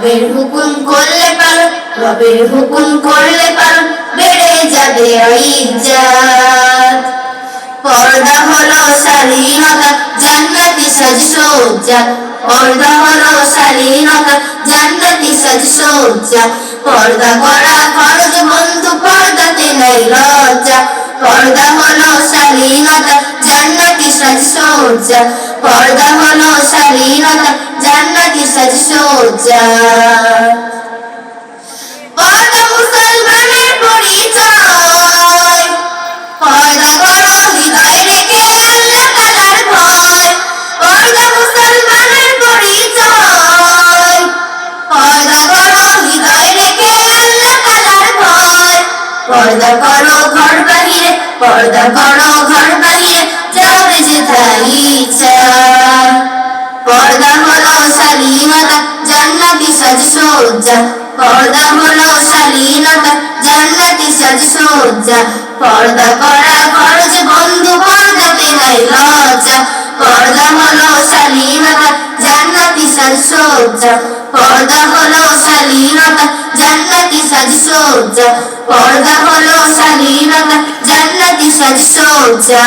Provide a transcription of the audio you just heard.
রবের হুকুম করলে পালন, রবের হুকুম করলে পালন, বেড়ে যাবে ইজ্জত। পর্দা হলো শালীনতা, জান্নাতি সাজসজ্জা। পর্দা হলো শালীনতা, জান্নাতি সাজসজ্জা। পর্দা করা ফরজ বন্ধু, পর্দাতে নাই লজ্জা। পর্দা হলো শালীনতা, জান্নাতি সাজসজ্জা। পর্দা হলো শালীনতা, জান্নাতি সাজসজ্জা। পর্দা মুসলমানের পরিচয়, পর্দা করো হৃদয়ে রেখে আল্লাহ তাআলার ভয়। পর্দা মুসলমানের পরিচয়, পর্দা করো হৃদয়ে রেখে আল্লাহ তাআলার ভয়। পর্দা করো ঘর বাহিরে, পর্দা করো ঘর বাহিরে, যাবে যেথায় ইচ্ছা। পর্দা হলো শালীনতা, জান্নাতি সাজসজ্জা। পর্দা হলো শালীনতা, জান্নাতি সাজসজ্জা। পর্দা করা ফরজ বন্ধু, পর্দাতে নাই লজ্জা। পর্দা হলো শালীনতা, জান্নাতি সাজসজ্জা। পর্দা হলো শালীনতা, জান্নাতি সাজসজ্জা। পর্দা হলো শালীনতা, জান্নাতি সাজসজ্জা।